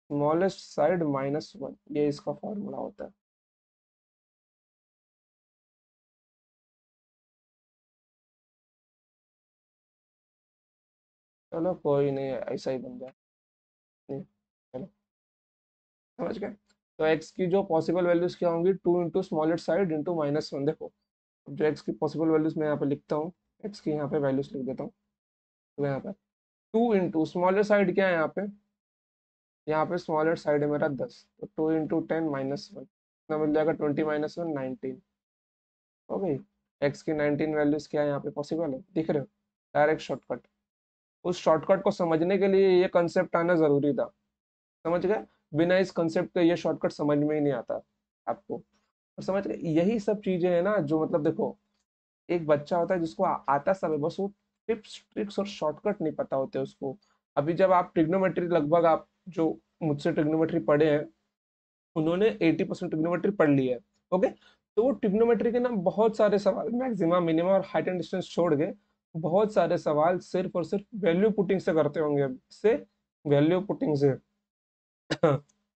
smallest side -1, ये इसका फॉर्मूला होता है। चलो कोई नहीं, ऐसा ही बन जाए, नहीं, चलो समझ गए? तो एक्स की जो पॉसिबल वैल्यूज क्या होंगी, 2 इंटू स्मॉलेस्ट साइड इंटू -1। देखो अब जो एक्स की पॉसिबल वैल्यूज मैं यहाँ पे लिखता हूँ, एक्स की यहाँ पे वैल्यूज लिख देता हूँ, तो यहाँ पे 2 इंटू स्मॉलेस्ट साइड क्या है यहाँ पे, यहाँ पे स्मॉलेस्ट साइड है मेरा 10, तो 2 इंटू 10 -1, कितना मिल जाएगा, 20 -1 19, हो गई। एक्स की 19 वैल्यूज क्या है यहाँ पे पॉसिबल है, दिख रहे हो, डायरेक्ट शॉर्टकट। उस शॉर्टकट को समझने के लिए ये कंसेप्ट आना जरूरी था, समझ गए? बिना इस कंसेप्ट के ये शॉर्टकट समझ में ही नहीं आता आपको। और समझ गए, यही सब चीजें है ना जो मतलब देखो, एक बच्चा होता है जिसको आता सब है, बस वो टिप्स ट्रिक्स और शॉर्टकट नहीं पता होते उसको। अभी जब आप ट्रिग्नोमेट्री, लगभग आप जो मुझसे ट्रिग्नोमेट्री पढ़े हैं, उन्होंने 80% ट्रिग्नोमेट्री पढ़ ली है। ओके, तो वो ट्रिग्नोमेट्री के ना बहुत सारे सवाल, मैक्सिमम मिनिमम और हाइट एंड डिस्टेंस छोड़ के बहुत सारे सवाल सिर्फ और सिर्फ वैल्यू पुटिंग से करते होंगे, से वैल्यू पुटिंग से।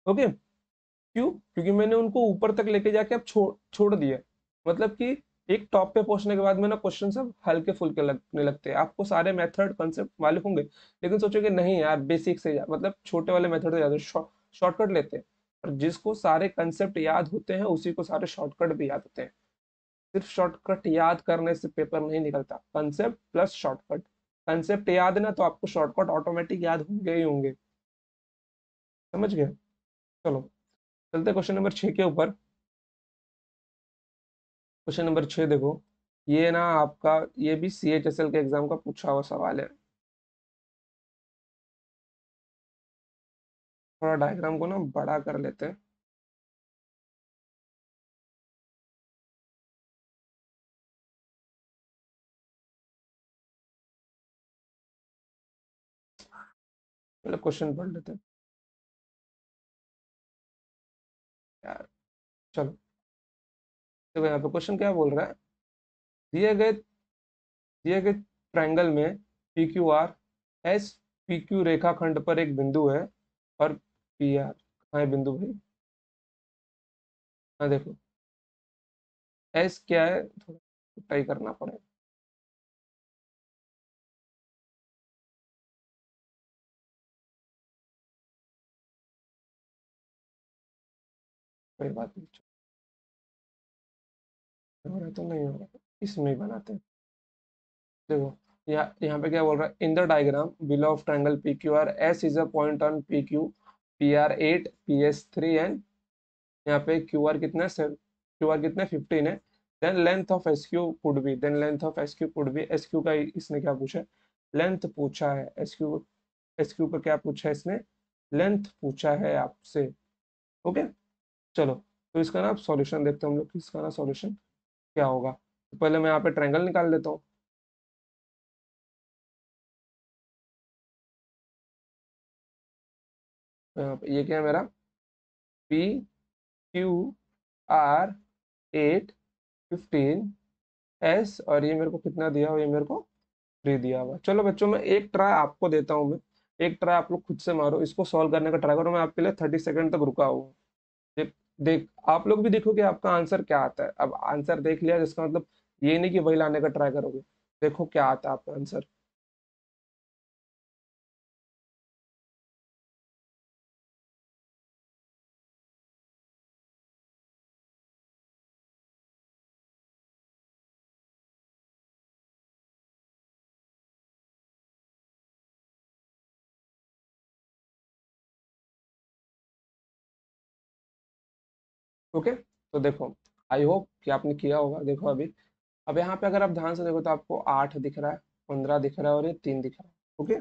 ओके, क्यों? क्योंकि मैंने उनको ऊपर तक लेके जाके अब छोड़ छोड़ दिया, मतलब कि एक टॉप पे पहुंचने के बाद में ना क्वेश्चन सब हल्के फुल्के लगने लगते हैं, आपको सारे मेथड कंसेप्ट मालूम होंगे, लेकिन सोचोगे नहीं यार बेसिक से मतलब छोटे वाले मेथड से ज्यादा शॉर्टकट लेते हैं। और जिसको सारे कंसेप्ट याद होते हैं उसी को सारे शॉर्टकट भी याद होते हैं। सिर्फ शॉर्टकट याद करने से पेपर नहीं निकलता, कंसेप्ट प्लस शॉर्टकट। कंसेप्ट याद है ना, तो आपको शॉर्टकट ऑटोमेटिक याद होंगे ही होंगे। समझ गए? चलो चलते क्वेश्चन नंबर 6 के ऊपर। क्वेश्चन नंबर 6 देखो, ये ना आपका, ये भी CHSL के एग्जाम का पूछा हुआ सवाल है। थोड़ा डायग्राम को ना बड़ा कर लेते हैं। पहले क्वेश्चन पढ़ लेते हैं यार। चलो देखो यहाँ पे क्वेश्चन क्या बोल रहा है, दिए गए दिए गए ट्रायंगल में P Q R, S P Q रेखाखंड पर एक बिंदु है, और पी आर कहाँ है बिंदु भाई? हाँ देखो, एस क्या है, थोड़ा ट्राई करना पड़ेगा। कोई बात नहीं, हो रहा तो नहीं हो रहा, इसमें ही बनाते हैं। देखो, यहाँ यहाँ पे क्या बोल रहा है, in the diagram below of triangle P Q R, S is a point on P Q, P R 8, P S 3 and यहाँ पे क्यू आर कितना है, क्यू आर कितना है, 15 है। Then length of S Q could be, then length of S Q could be, S Q का इसने क्या पूछा है, लेंथ पूछा है। एस क्यू, एस क्यू का क्या पूछा है इसने, लेंथ पूछा है आपसे। ओके, चलो, तो इसका ना सॉल्यूशन देखते हैं हम लोग कि इसका ना सॉल्यूशन क्या होगा। तो पहले मैं यहाँ पे ट्रायंगल निकाल लेता हूँ। तो यहाँ पे ये क्या है मेरा, पी क्यू आर 8, 15, एस, और ये मेरे को कितना दिया हुआ, ये मेरे को 3 दिया हुआ। चलो बच्चों, मैं एक ट्राई आपको देता हूँ, मैं एक ट्राई आप लोग खुद से मारो, इसको सॉल्व करने का ट्राई करो। मैं आपके लिए 30 सेकंड तक रुका हूँ। देख देख आप लोग भी देखो कि आपका आंसर क्या आता है। अब आंसर देख लिया जिसका मतलब ये नहीं कि वही लाने का ट्राई करोगे। देखो क्या आता है आपका आंसर। ओके, तो देखो, आई होप कि आपने किया होगा। देखो अभी, अब यहाँ पे अगर आप ध्यान से देखो तो आपको 8 दिख रहा है, 15 दिख रहा है, और ये 3 दिख रहा है। ओके,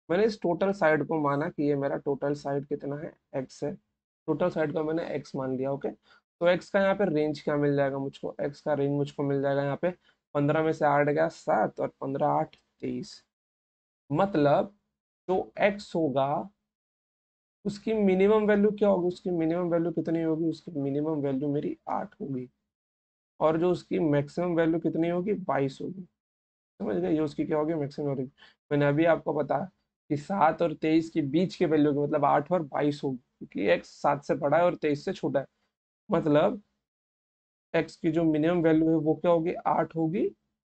मैंने इस टोटल साइड को माना कि ये मेरा टोटल साइड कितना है, एक्स है। टोटल साइड का मैंने एक्स मान लिया। ओके, तो एक्स का यहाँ पे रेंज क्या मिल जाएगा मुझको, एक्स का रेंज मुझको मिल जाएगा यहाँ पे 15 में से 8 गया 7, और 15 8 23। मतलब जो एक्स होगा उसकी मिनिमम वैल्यू क्या होगी, उसकी मिनिमम वैल्यू कितनी होगी, उसकी मिनिमम वैल्यू मेरी 8 होगी। और जो उसकी मैक्सिमम वैल्यू कितनी होगी, 22 होगी। समझ गए, ये उसकी क्या होगी, मैक्सिमम वैल्यू। मैंने अभी आपको बताया कि 7 और 23 के बीच के वैल्यू की, मतलब 8 और 22 होगी, क्योंकि एक्स 7 से बड़ा है और 23 से छोटा है। मतलब एक्स की जो मिनिमम वैल्यू है वो क्या होगी, 8 होगी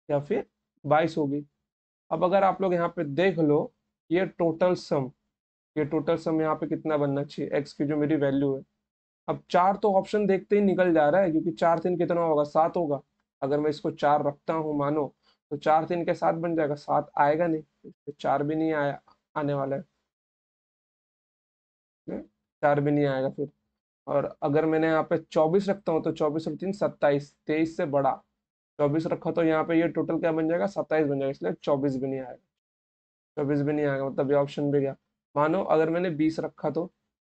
या फिर 22 होगी। अब अगर आप लोग यहाँ पे देख लो, ये टोटल सम, ये टोटल सम यहाँ पे कितना बनना चाहिए, एक्स की जो मेरी वैल्यू है। अब 4 तो ऑप्शन देखते ही निकल जा रहा है, क्योंकि 4 3 कितना होगा, 7 होगा। अगर मैं इसको 4 रखता हूँ मानो, तो 4 3 के 7 बन जाएगा, 7 आएगा नहीं, तो 4 भी नहीं आया, आने वाला है, 4 भी नहीं आएगा फिर। और अगर मैंने यहाँ पे 24 रखता हूँ, तो 24 और 3 27, 23 से बड़ा 24 रखा, तो यहाँ पे ये टोटल क्या बन जाएगा, 27 बन जाएगा, इसलिए 24 भी नहीं आएगा। 24 भी नहीं आएगा, मतलब ये ऑप्शन भी गया। मानो अगर मैंने 20 रखा, तो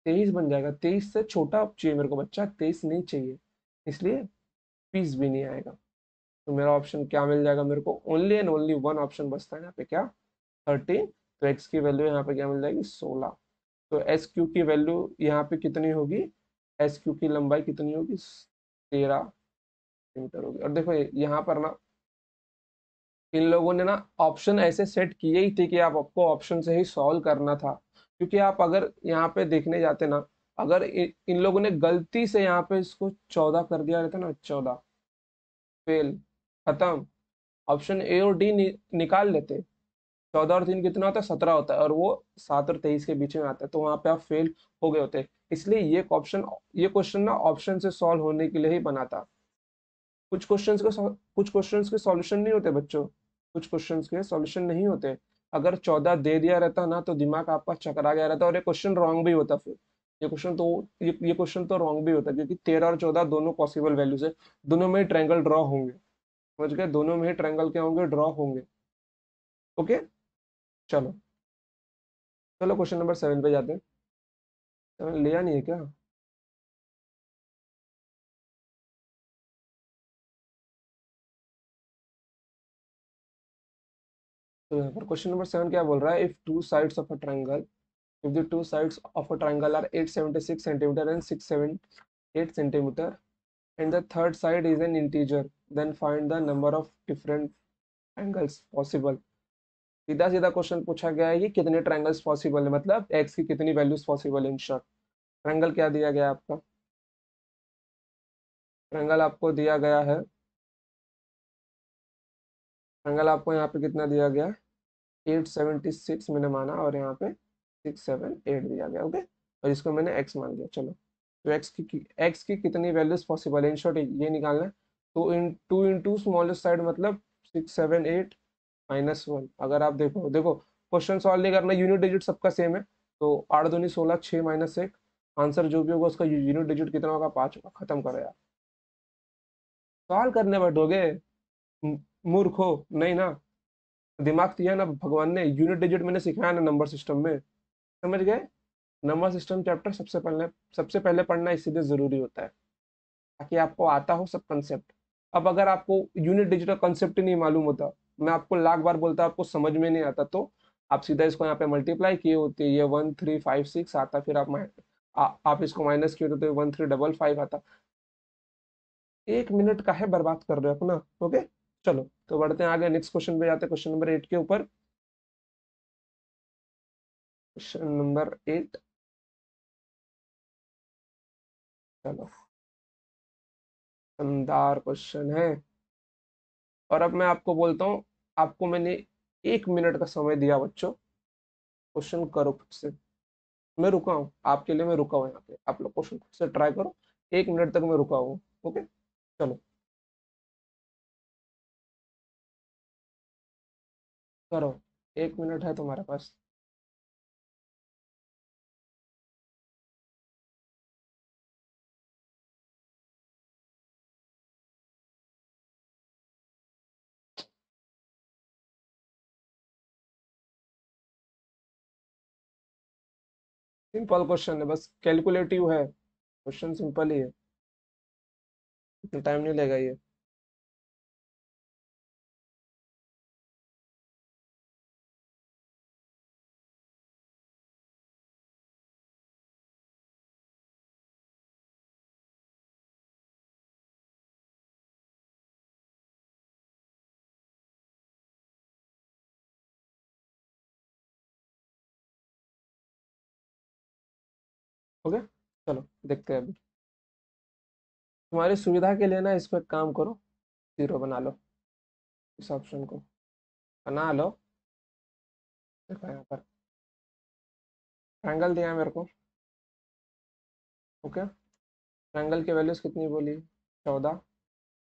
23 बन जाएगा, 23 से छोटा चाहिए मेरे को बच्चा, 23 नहीं चाहिए, इसलिए 20 भी नहीं आएगा। तो मेरा ऑप्शन क्या मिल जाएगा मेरे को, only and only one option बचता है यहाँ पे, क्या, 13। तो एक्स की वैल्यू यहाँ पे क्या मिल जाएगी, 16। तो एस क्यू की वैल्यू यहाँ पे कितनी होगी, एस क्यू की लंबाई कितनी होगी, 13 मीटर होगी। और देखो यहाँ पर ना, इन लोगों ने ना ऑप्शन ऐसे सेट किए ही थे कि आप आपको ऑप्शन से ही सॉल्व करना था। क्योंकि आप अगर यहाँ पे देखने जाते ना, अगर इन लोगों ने गलती से यहाँ पे इसको 14 कर दिया रहता ना, 14, फेल, खत्म। ऑप्शन ए और डी निकाल लेते। 14 और 3 कितना होता है, 17 होता है, और वो 7 और 23 के बीच में आता है, तो वहां पे आप फेल हो गए होते। इसलिए ये क्वेश्चन ना ऑप्शन से सॉल्व होने के लिए ही बना था। कुछ क्वेश्चंस के सॉल्यूशन नहीं होते बच्चों, कुछ क्वेश्चंस के सॉल्यूशन नहीं होते। अगर 14 दे दिया रहता ना, तो दिमाग आपका चकरा गया रहता, और ये क्वेश्चन रॉन्ग भी होता फिर। ये क्वेश्चन तो रॉन्ग भी होता, क्योंकि 13 और 14 दोनों पॉसिबल वैल्यूज है, दोनों में ट्रायंगल ड्रॉ होंगे। समझ गए, दोनों में ही ट्रायंगल क्या होंगे, ड्रॉ होंगे। ओके, चलो, चलो क्वेश्चन नंबर 7 पे जाते हैं। 7 लिया नहीं है क्या? तो यहाँ पर क्वेश्चन नंबर 7 क्या बोल रहा है, if two sides of a triangle, if the two sides of a triangle are 876 centimeter and 678 centimeter, and the third side is an integer, then find the number of different angles possible. सीधा सीधा question पूछा गया है कि कितने triangles possible है, मतलब x की कितनी वैल्यूज पॉसिबल है। इन शॉर्ट ट्रायंगल क्या दिया गया है आपका, ट्रायंगल आपको दिया गया है, ट्रायंगल आपको यहाँ पे कितना दिया गया है, 876 मैंने माना, और यहाँ पे 678 दिया गया। ओके, और इसको मैंने एक्स मान लिया। चलो, तो एक्स की कितनी वैल्यूज पॉसिबल है, इन शॉर्ट ये निकालना है। तो इन टू इंटू स्मॉलेस्ट साइड मतलब 678 -1। अगर आप देखो देखो क्वेश्चन सॉल्व नहीं करना, यूनिट डिजिट सबका सेम है। तो 8 दूनी 16, 6 -1, आंसर जो भी होगा उसका यूनिट डिजिट कितना होगा, 5 होगा। खत्म करो यार, सॉल्व करने बैठोगे मूर्ख हो, नहीं ना। दिमाग दिया ना भगवान ने, यूनिट डिजिट मैंने सिखाया ना नंबर सिस्टम में, समझ गए। नंबर सिस्टम चैप्टर सबसे पहले पढ़ना इसीलिए जरूरी होता है, ताकि आपको आता हो सब कंसेप्ट। अब अगर आपको यूनिट डिजिट का कंसेप्ट ही नहीं मालूम होता, मैं आपको लाख बार बोलता आपको समझ में नहीं आता, तो आप सीधा इसको यहाँ पे मल्टीप्लाई किए होते, ये 1356 आता, फिर आप इसको माइनस किए होते तो 1355 आता। 1 मिनट का है बर्बाद कर रहे हो अपना। ओके, चलो तो बढ़ते हैं आगे, नेक्स्ट क्वेश्चन पे जाते हैं, क्वेश्चन नंबर 8 के ऊपर। क्वेश्चन नंबर 8, चलो, शानदार क्वेश्चन है। और अब मैं आपको बोलता हूँ, आपको मैंने 1 मिनट का समय दिया बच्चों, क्वेश्चन करो खुद से। मैं रुका हूँ आपके लिए, मैं रुका हूँ यहाँ पे, आप लोग क्वेश्चन खुद से ट्राई करो। 1 मिनट तक मैं रुका हूँ। ओके, चलो करो, 1 मिनट है तुम्हारे पास। सिंपल क्वेश्चन है, बस कैलकुलेटिव है, क्वेश्चन सिंपल ही है, इतना टाइम नहीं लेगा ये। ओके, चलो देखते हैं अभी। तुम्हारी सुविधा के लिए ना इसको एक काम करो, जीरो बना लो, इस ऑप्शन को बना लो। देखो यहाँ पर ट्रायंगल दिया है मेरे को। ओके, ट्रायंगल की वैल्यूज कितनी बोली, 14,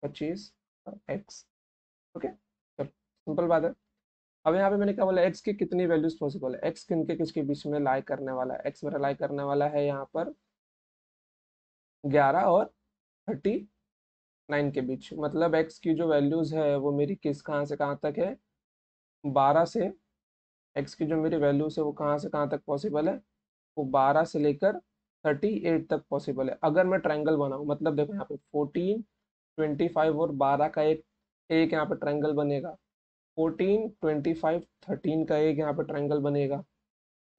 25 और एक्स। ओके, चलो सिंपल बात है। अब यहाँ पे मैंने क्या बोला, एक्स की कितनी वैल्यूज पॉसिबल है, एक्स किन के किसके बीच में लाई करने वाला है, एक्स मेरा लाई करने वाला है यहाँ पर 11 और 39 के बीच। मतलब एक्स की जो वैल्यूज है वो मेरी किस कहाँ से कहाँ तक है, 12 से, एक्स की जो मेरी वैल्यूज है वो कहाँ से कहाँ तक पॉसिबल है, वो 12 से लेकर 38 तक पॉसिबल है। अगर मैं ट्रायंगल बनाऊं, मतलब देखो यहाँ पे 14, 25 और 12 का एक एक यहाँ पे ट्रायंगल बनेगा, 14, 25, 13 का एक यहाँ पे ट्रायंगल बनेगा,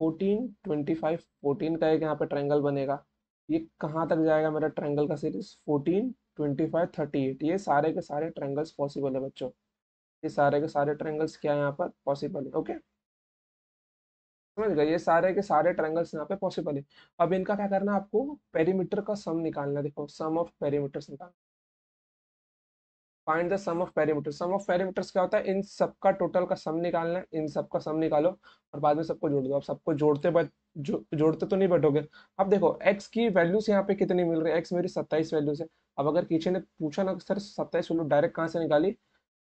14, 25, 14 का एक यहाँ पे ट्रायंगल बनेगा। ये कहाँ तक जाएगा मेरा ट्रायंगल का सीरीज, 14, 25, 38, ये सारे के सारे ट्रायंगल्स पॉसिबल है बच्चों। ये सारे के सारे ट्रायंगल्स क्या है यहाँ पर पॉसिबल है। ओके, समझ गए, ये सारे के सारे ट्रायंगल्स यहाँ पे पॉसिबल है। अब इनका क्या करना है, आपको पेरीमीटर का सम निकालना है। देखो सम ऑफ पेरीमीटर्स निकालना, find the sum of perimeter. Sum of perimeters क्या होता है, इन सबका टोटल का सम निकालना है, इन सबका सम निकालो और बाद में सबको जोड़ दो। अब सबको जोड़ते बाद जोड़ते तो नहीं बैठोगे। अब देखो एक्स की वैल्यूज यहाँ पे कितनी मिल रही है, एक्स मेरी 27 वैल्यूज है। अब अगर किसी ने पूछा ना कि सर 27 वैल्यू डायरेक्ट कहाँ से निकाली,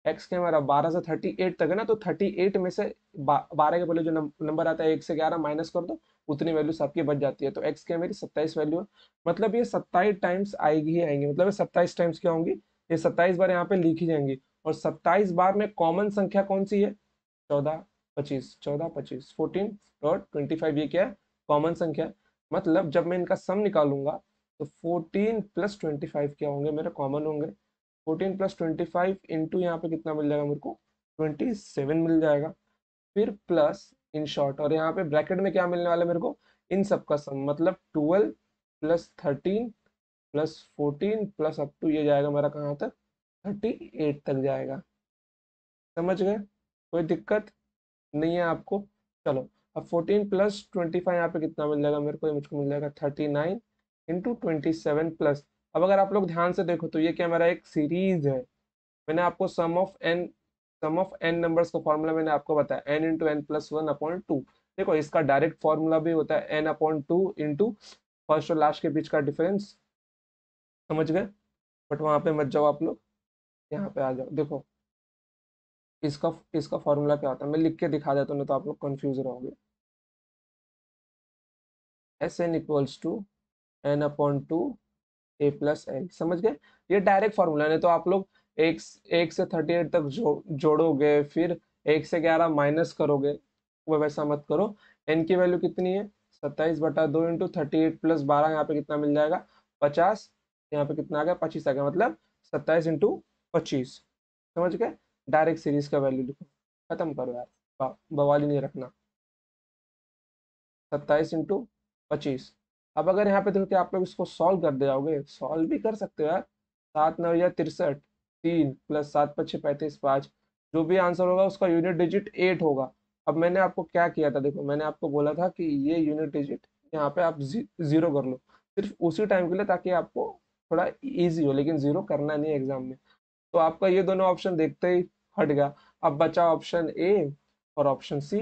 एक्स के हमारा 12 से 38 तक है ना, तो 38 में से 12 के पहले जो नंबर आता है 1 से 11 माइनस कर दो, उतनी वैल्यू सबकी बच जाती है। तो एक्स की मेरी 27 वैल्यू है, मतलब ये 27 टाइम्स आएगी ही आएंगी, मतलब ये 27 टाइम्स क्या होंगी, ये 27 बार यहाँ पे लिखी जाएंगी। और 27 बार में कॉमन संख्या कौन सी है, 14, 25, 14, 25, 14 और 25, ये क्या है, कॉमन संख्या है। मतलब जब मैं इनका सम निकालूंगा तो 14 प्लस 25 क्या होंगे, मेरे कॉमन होंगे। 14 प्लस 25 इंटू यहाँ पे कितना मिल जाएगा मेरे को, 27 मिल जाएगा। फिर प्लस इन शॉर्ट, और यहाँ पे ब्रैकेट में क्या मिलने वाला है मेरे को, इन सब का सम, मतलब 12 plus 13 plus 14 plus up to ये जाएगा मेरा कहाँ तक, 38 तक जाएगा। समझ गए, कोई दिक्कत। नहीं है आपको। चलो, अब 14 + 25 यहाँ पे कितना मिल जाएगा मेरे को? मुझको मिल जाएगा 39 × 27 प्लस। अब अगर आप लोग ध्यान से देखो तो ये क्या, मेरा एक सीरीज है। मैंने आपको सम ऑफ एन नंबर्स का फॉर्मूला मैंने आपको बताया, n × n+1/2। देखो, इसका डायरेक्ट फॉर्मूला भी होता है n/2 इंटू फर्स्ट और लास्ट के बीच का डिफरेंस। समझ गए? बट वहां पे मत जाओ आप लोग, यहाँ पे आ जाओ। देखो, इसका इसका फॉर्मूला क्या होता है, मैं लिख के दिखा देता हूँ, नहीं तो आप लोग कंफ्यूज रहोगे। Sn = n/2 a+l। समझ गए? ये डायरेक्ट फॉर्मूला, नहीं तो आप लोग एक एक से 38 तक जोड़ोगे, फिर 1 से 11 माइनस करोगे, वो वैसा मत करो। एन की वैल्यू कितनी है? 27/2 इंटू 38 + 12, यहाँ पे कितना मिल जाएगा? 50। यहाँ पे कितना आ गया? 25 आ गया, मतलब 27 × 25। समझ गए? डायरेक्ट सीरीज का वैल्यू लिखो, खत्म करो यार, बवाल ही नहीं रखना। 27 × 25। अब अगर यहाँ पे देखो कि आप लोग इसको सॉल्व कर दे जाओगे, सॉल्व भी कर सकते हो यार। 7×9 = 63, 3 + 7 + 6 = 35, 5। जो भी आंसर होगा उसका यूनिट डिजिट 8 होगा। अब मैंने आपको क्या किया था, देखो मैंने आपको बोला था कि ये यूनिट डिजिट यहाँ पे आप जीरो कर लो, सिर्फ उसी टाइम के लिए, ताकि आपको थोड़ा इजी हो, लेकिन जीरो करना नहीं है एग्जाम में। तो आपका ये दोनों ऑप्शन देखते ही हट गया। अब बचा ऑप्शन ए और ऑप्शन सी।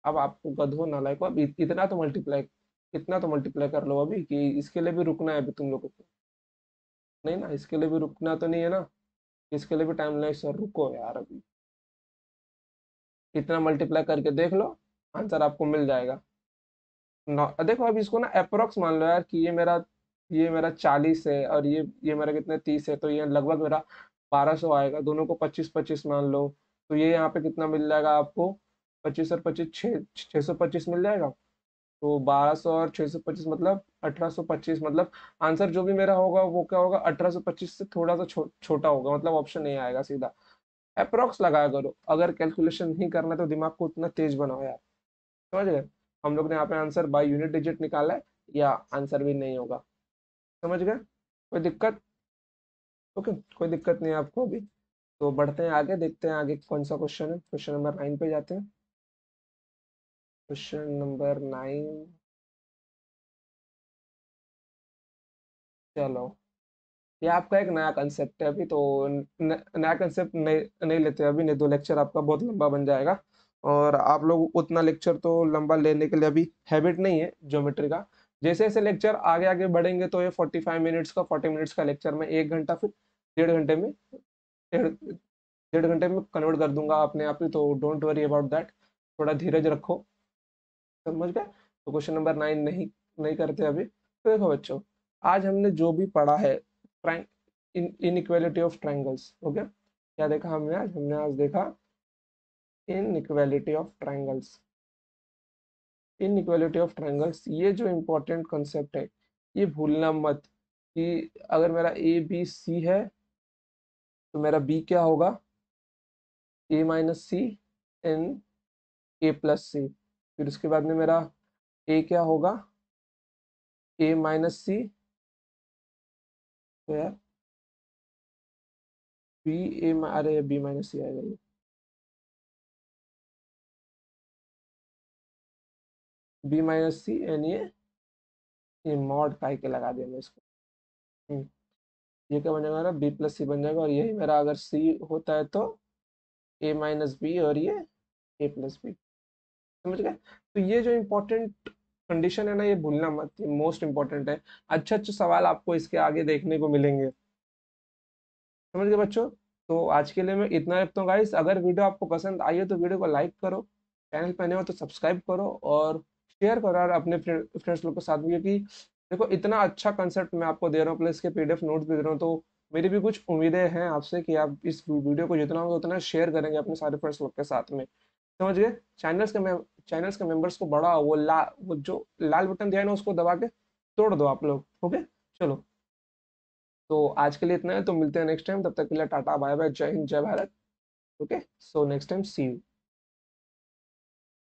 अब आपको गधो नालायक, अब इतना तो मल्टीप्लाई कर लो अभी, कि इसके लिए भी रुकना है अभी तुम लोगों को। नहीं ना, इसके लिए भी रुकना तो नहीं है ना, इसके लिए भी टाइम नहीं सर, रुको यार अभी। इतना मल्टीप्लाई करके देख लो, आंसर आपको मिल जाएगा। देखो, अब इसको ना अप्रोक्स मान लो यार, कि ये मेरा 40 है, और ये मेरा कितने 30 है, तो ये लगभग मेरा 1200 आएगा। दोनों को 25-25 मान लो, तो ये यहाँ पे कितना मिल जाएगा आपको? 25 और 25, 625 मिल जाएगा। तो 1200 और 625 मतलब 1825, मतलब आंसर जो भी मेरा होगा वो क्या होगा? 1825 से थोड़ा सा छोटा होगा, मतलब ऑप्शन नहीं आएगा सीधा। अप्रोक्स लगाया करो, अगर कैलकुलेशन नहीं करना तो दिमाग को उतना तेज बनाओ यार। समझ गए? हम लोग ने यहाँ पे आंसर बाय यूनिट डिजिट निकाला है, या आंसर भी नहीं होगा। समझ गए? कोई दिक्कत? ओके, कोई दिक्कत नहीं है आपको अभी। तो बढ़ते हैं आगे, देखते हैं आगे कौन सा क्वेश्चन है। क्वेश्चन नंबर 9 पे जाते हैं। Question number 9। चलो, ये आपका एक नया कंसेप्ट है अभी, तो नया कंसेप्ट नहीं नहीं लेते अभी, नहीं तो लेक्चर आपका बहुत लंबा बन जाएगा। और आप लोग उतना लेक्चर तो लंबा लेने के लिए अभी हैबिट नहीं है ज्योमेट्री का। जैसे जैसे लेक्चर आगे आगे बढ़ेंगे, तो ये 45 मिनट्स का 40 मिनट्स का लेक्चर में 1 घंटा, फिर 1.5 घंटे में, डेढ़ 1.5 घंटे में कन्वर्ट कर दूंगा अपने आप ही, तो डोंट वरी अबाउट दैट। थोड़ा धीरज रखो। समझ गए? तो क्वेश्चन नंबर 9 नहीं नहीं करते अभी। तो देखो बच्चों, आज हमने जो भी पढ़ा है, इनइक्वालिटी ऑफ ट्रायंगल्स। ओके, क्या देखा हमने आज देखा inequality of triangles. Inequality of triangles, ये जो इम्पोर्टेंट कंसेप्ट है, ये भूलना मत, कि अगर मेरा ABC है, तो मेरा B क्या होगा? A-C n A+C। फिर उसके बाद में मेरा A क्या होगा? A-C। तो यार अरे B-C आएगा ये मॉड काय के लगा दिया मैं इसको। हम्म, ये क्या बन जाएगा मेरा? B+C बन जाएगा, और यही मेरा अगर C होता है तो A-B, और ये A+B। समझ गए? तो ये जो इम्पोर्टेंट कंडीशन है ना, ये भूलना मत, ये मोस्ट इंपॉर्टेंट है। अच्छे अच्छे सवाल आपको इसके आगे देखने को मिलेंगे। समझ गए बच्चों? तो आज के लिए मैं इतना रखता हूँ गाइस। अगर वीडियो आपको पसंद आई है तो वीडियो को लाइक करो, चैनल पर नए हो तो सब्सक्राइब करो, और शेयर करो यार अपने फ्रेंड्स लोग के साथ भी, क्योंकि देखो इतना अच्छा कंसेप्ट मैं आपको दे रहा हूँ, प्लस के PDF नोट्स भी दे रहा हूँ, तो मेरी भी कुछ उम्मीदें हैं आपसे कि आप इस वीडियो को जितना होगा उतना शेयर करेंगे अपने सारे फ्रेंड्स लोग के साथ में। समझ गए? चैनल्स के मेंबर्स को बढ़ाओ, वो जो लाल बटन दिया है ना, उसको दबा के तोड़ दो आप लोग। ओके, चलो, तो आज के लिए इतना है, तो मिलते हैं नेक्स्ट टाइम। तब तक के लिए टाटा बाय बाय, जय हिंद, जय Bharat. Okay, so next time see you.